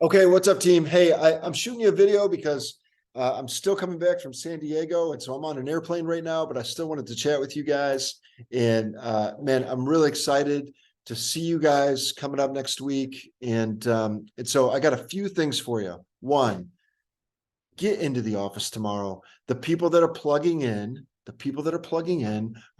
Okay, what's up, team? Hey, I'm shooting you a video because I'm still coming back from San Diego, and so I'm on an airplane right now, but I still wanted to chat with you guys. And man, I'm really excited to see you guys coming up next week. And so I got a few things for you. One, get into the office tomorrow. The people that are plugging in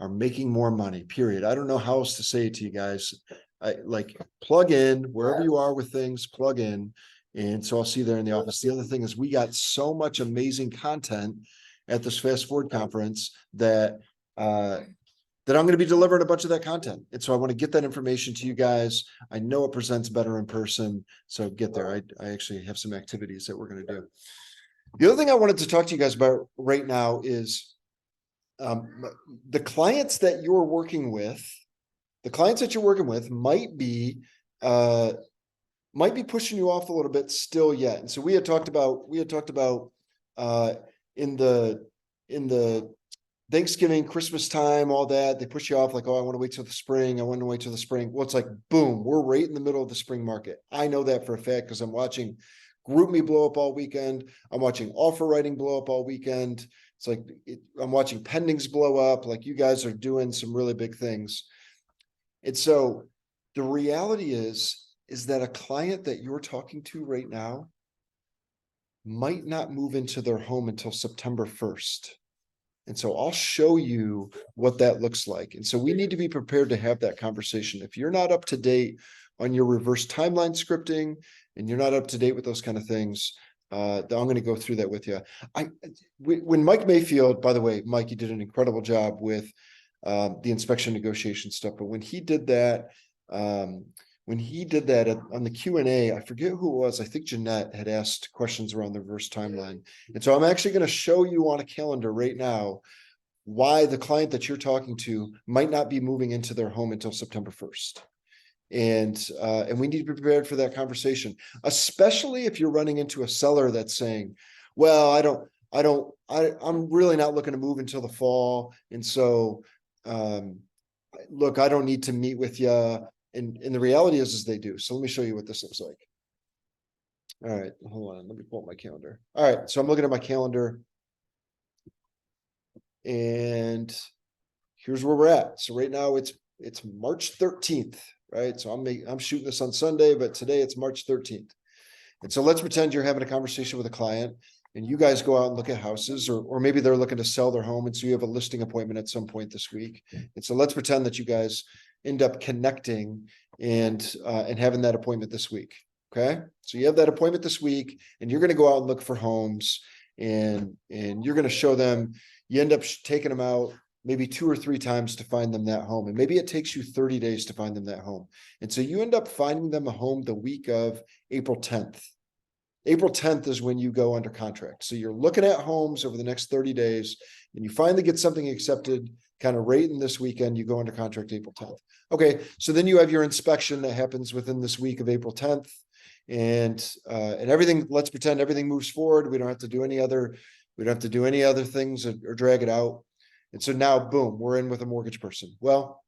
are making more money, period. I don't know how else to say it to you guys. I like plug in wherever you are with things, plug in. And so I'll see you there in the office. The other thing is we got so much amazing content at this Fast Forward conference that I'm going to be delivering a bunch of that content. And so I want to get that information to you guys. I know it presents better in person. So get there. I actually have some activities that we're going to do. The other thing I wanted to talk to you guys about right now is the clients that you're working with. The clients that you're working with might be pushing you off a little bit still yet. And so we had talked about in the Thanksgiving, Christmas time, all that, they push you off like, oh, I want to wait till the spring. I want to wait till the spring. Well, it's like, boom, we're right in the middle of the spring market. I know that for a fact because I'm watching GroupMe blow up all weekend. I'm watching offer writing blow up all weekend. It's like, I'm watching pendings blow up. Like you guys are doing some really big things. And so the reality is that a client that you're talking to right now might not move into their home until September 1st. And so I'll show you what that looks like. And so we need to be prepared to have that conversation. If you're not up to date on your reverse timeline scripting and you're not up to date with those kind of things, I'm going to go through that with you. When Mike Mayfield, by the way, Mike, you did an incredible job with the inspection negotiation stuff. But when he did that, on the Q&A, I forget who it was. I think Jeanette had asked questions around the reverse timeline. And so I'm actually going to show you on a calendar right now why the client that you're talking to might not be moving into their home until September 1st. And we need to be prepared for that conversation, especially if you're running into a seller that's saying, well, I'm really not looking to move until the fall. And so, look, I don't need to meet with you. And the reality is they do. So let me show you what this looks like. All right, hold on. Let me pull up my calendar. All right, so I'm looking at my calendar. And here's where we're at. So right now it's March 13th, right? So I'm shooting this on Sunday, but today it's March 13th. And so let's pretend you're having a conversation with a client and you guys go out and look at houses, or maybe they're looking to sell their home. And so you have a listing appointment at some point this week. And so let's pretend that you guys end up connecting and having that appointment this week. Okay. So you have that appointment this week and you're going to go out and look for homes and you're going to show them, you end up taking them out maybe 2 or 3 times to find them that home. And maybe it takes you 30 days to find them that home. And so you end up finding them a home the week of April 10th. April 10th is when you go under contract. So you're looking at homes over the next 30 days and you finally get something accepted kind of right in this weekend, you go under contract April 10th. Okay, so then you have your inspection that happens within this week of April 10th. And everything, let's pretend everything moves forward. We don't have to do any other things or drag it out. And so now, boom, we're in with a mortgage person. Well,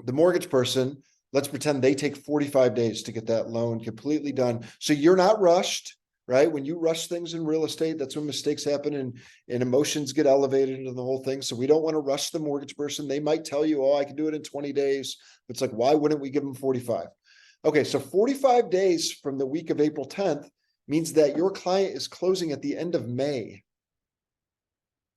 the mortgage person, let's pretend they take 45 days to get that loan completely done. So you're not rushed, right? When you rush things in real estate, that's when mistakes happen and emotions get elevated into the whole thing. So we don't want to rush the mortgage person. They might tell you, oh, I can do it in 20 days. It's like, why wouldn't we give them 45? Okay, so 45 days from the week of April 10th means that your client is closing at the end of May.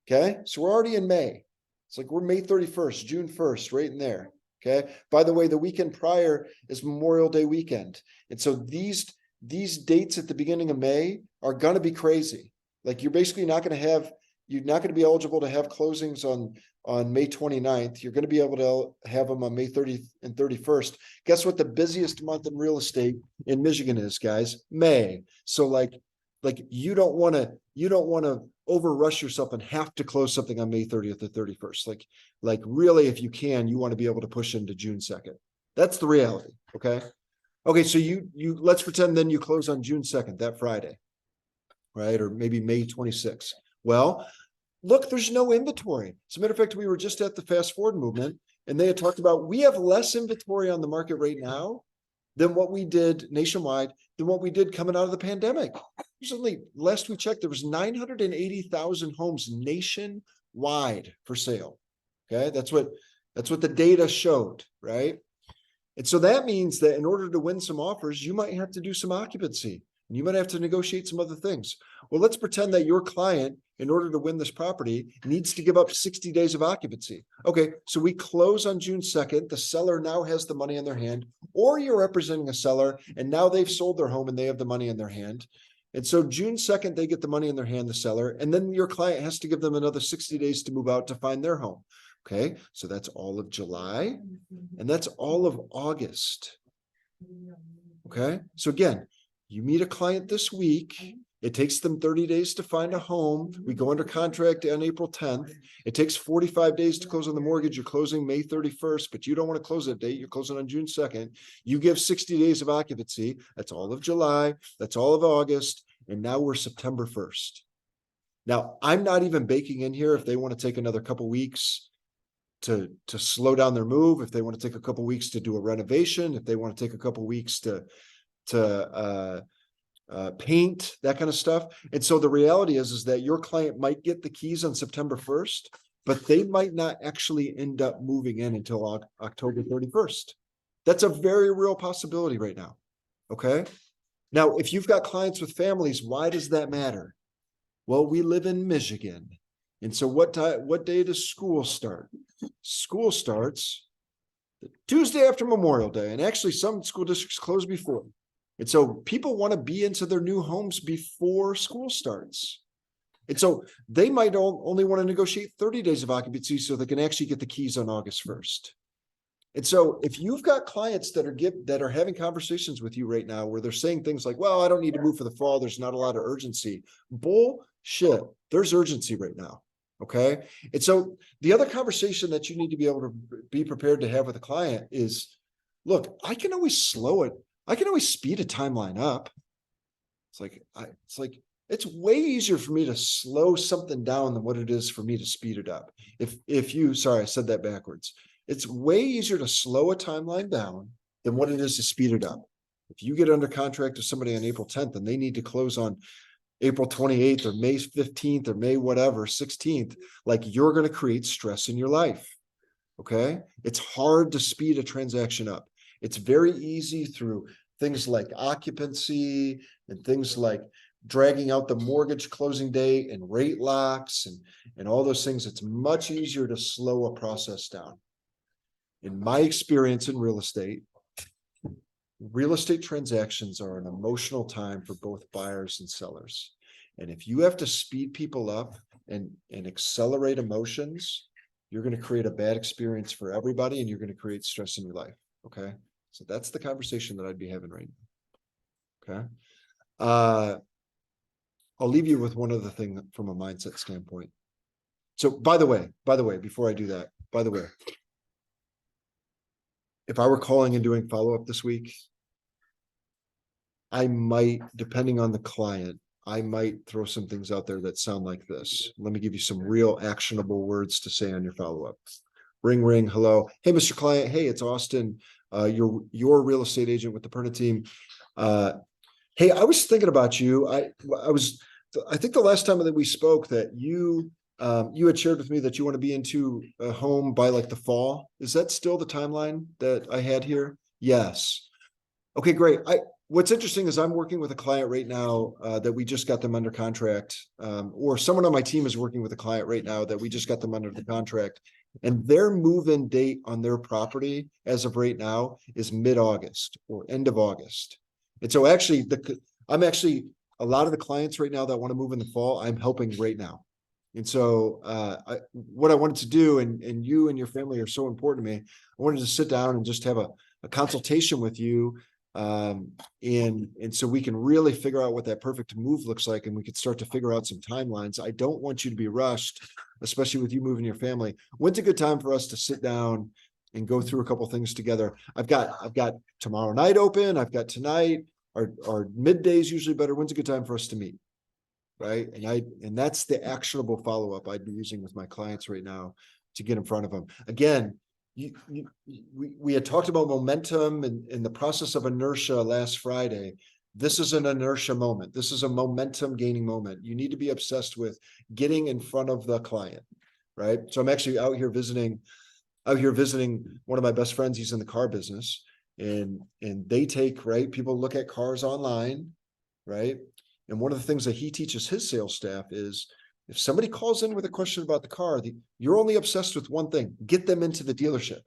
Okay, so we're already in May. It's like we're May 31st, June 1st, right in there. Okay. By the way, the weekend prior is Memorial Day weekend. And so these dates at the beginning of May are going to be crazy. Like you're basically not going to be eligible to have closings on May 29th. You're going to be able to have them on May 30th and 31st. Guess what the busiest month in real estate in Michigan is, guys? May. So like you don't want to overrush yourself and have to close something on May 30th or 31st. Like really, if you can, you want to be able to push into June 2nd. That's the reality. Okay. Okay. So you let's pretend then you close on June 2nd, that Friday, right? Or maybe May 26th. Well, look, there's no inventory. As a matter of fact, we were just at the Fast Forward movement and they had talked about, we have less inventory on the market right now than what we did nationwide, than what we did coming out of the pandemic. Recently, last we checked, there was 980,000 homes nationwide for sale. Okay, that's what the data showed, right? And so that means that in order to win some offers, you might have to do some occupancy and you might have to negotiate some other things. Well, let's pretend that your client, in order to win this property, needs to give up 60 days of occupancy. Okay, so we close on June 2nd. The seller now has the money in their hand, or you're representing a seller and now they've sold their home and they have the money in their hand. And so June 2nd, they get the money in their hand, the seller, and then your client has to give them another 60 days to move out to find their home. Okay, so that's all of July and that's all of August. Okay, so again, you meet a client this week. It takes them 30 days to find a home. We go under contract on April 10th. It takes 45 days to close on the mortgage. You're closing May 31st, but you don't want to close that date. You're closing on June 2nd. You give 60 days of occupancy. That's all of July. That's all of August. And now we're September 1st. Now, I'm not even baking in here if they want to take another couple weeks to slow down their move, if they want to take a couple weeks to do a renovation, if they want to take a couple weeks to paint, that kind of stuff. And so the reality is that your client might get the keys on September 1st, but they might not actually end up moving in until October 31st. That's a very real possibility right now. Okay. Now, if you've got clients with families, why does that matter? Well, we live in Michigan. And so what day does school start? School starts the Tuesday after Memorial Day. And actually some school districts close before. And so people want to be into their new homes before school starts. And so they might only want to negotiate 30 days of occupancy so they can actually get the keys on August 1st. And so if you've got clients that are having conversations with you right now where they're saying things like, well, I don't need to move for the fall, there's not a lot of urgency. Bullshit. There's urgency right now. Okay. And so the other conversation that you need to be able to be prepared to have with a client is, look, I can always slow it. I can always speed a timeline up. It's way easier for me to slow something down than what it is for me to speed it up. Sorry, I said that backwards. It's way easier to slow a timeline down than what it is to speed it up. If you get under contract to somebody on April 10th and they need to close on April 28th or May 15th or May whatever, 16th, like you're going to create stress in your life. Okay. It's hard to speed a transaction up. It's very easy through things like occupancy and things like dragging out the mortgage closing date and rate locks and all those things. It's much easier to slow a process down. In my experience in real estate transactions are an emotional time for both buyers and sellers. And if you have to speed people up and accelerate emotions, you're going to create a bad experience for everybody and you're going to create stress in your life. Okay. So that's the conversation that I'd be having right now. Okay. I'll leave you with one other thing from a mindset standpoint. So by the way, before I do that, if I were calling and doing follow-up this week, I might, depending on the client, I might throw some things out there that sound like this. Let me give you some real actionable words to say on your follow-up. Ring, ring, hello. Hey, Mr. Client. Hey, it's Austin. Your real estate agent with the Perna team. Hey, I was thinking about you. I think the last time that we spoke that you had shared with me that you want to be into a home by like the fall. Is that still the timeline that I had here? Yes. Okay, great. What's interesting is I'm working with a client right now that we just got them under contract, or someone on my team is working with a client right now that we just got them under the contract, and their move-in date on their property as of right now is mid-August or end of August. And so actually, a lot of the clients right now that want to move in the fall, I'm helping right now. And so what I wanted to do, and you and your family are so important to me, I wanted to sit down and just have a consultation with you. And so we can really figure out what that perfect move looks like, and we could start to figure out some timelines. I don't want you to be rushed, especially with you moving your family. When's a good time for us to sit down and go through a couple things together? I've got tomorrow night open. I've got tonight. Our middays usually better. When's a good time for us to meet? Right. And that's the actionable follow-up I'd be using with my clients right now to get in front of them. Again, we had talked about momentum and in the process of inertia last Friday. This is an inertia moment. This is a momentum gaining moment. You need to be obsessed with getting in front of the client, right? So I'm actually out here visiting one of my best friends. He's in the car business, and they take, right, people look at cars online, right? And one of the things that he teaches his sales staff is, if somebody calls in with a question about the car, you're only obsessed with one thing: get them into the dealership.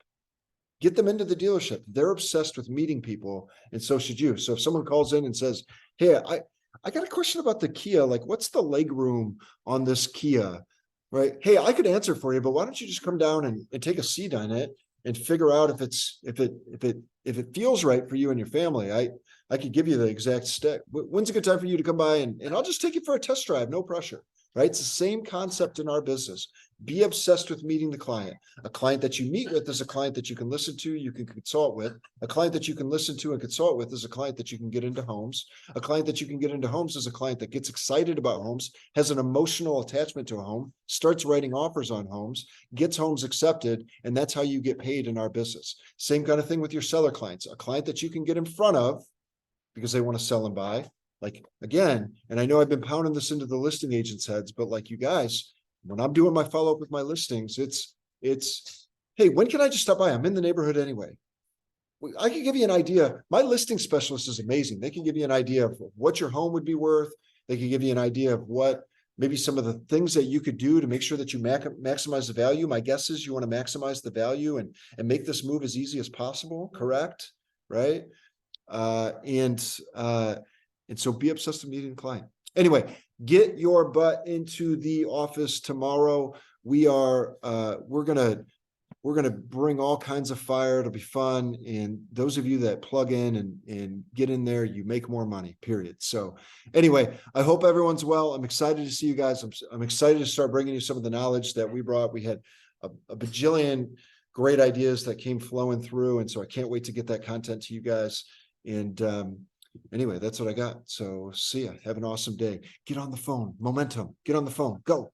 Get them into the dealership. They're obsessed with meeting people, and so should you. So if someone calls in and says, hey, I got a question about the Kia, like what's the leg room on this Kia, right? Hey, I could answer for you, but why don't you just come down and take a seat on it and figure out if it feels right for you and your family. I could give you the exact step. When's a good time for you to come by, and I'll just take you for a test drive, no pressure, right? It's the same concept in our business. Be obsessed with meeting the client. A client that you meet with is a client that you can listen to, you can consult with. A client that you can listen to and consult with is a client that you can get into homes. A client that you can get into homes is a client that gets excited about homes, has an emotional attachment to a home, starts writing offers on homes, gets homes accepted, and that's how you get paid in our business. Same kind of thing with your seller clients. A client that you can get in front of because they want to sell and buy. Like, again, and I know I've been pounding this into the listing agents' heads, but like you guys, when I'm doing my follow-up with my listings, it's, hey, when can I just stop by? I'm in the neighborhood anyway. I can give you an idea. My listing specialist is amazing. They can give you an idea of what your home would be worth. They can give you an idea of what maybe some of the things that you could do to make sure that you maximize the value. My guess is you want to maximize the value and make this move as easy as possible. Correct? Right? And so be obsessed with meeting the client. Anyway, get your butt into the office tomorrow. We're gonna bring all kinds of fire. It'll be fun. And those of you that plug in and get in there, you make more money, period. So anyway, I hope everyone's well. I'm excited to see you guys. I'm excited to start bringing you some of the knowledge that we brought. We had a bajillion great ideas that came flowing through. And so I can't wait to get that content to you guys. And anyway, that's what I got. So see ya. Have an awesome day. Get on the phone. Momentum. Get on the phone. Go.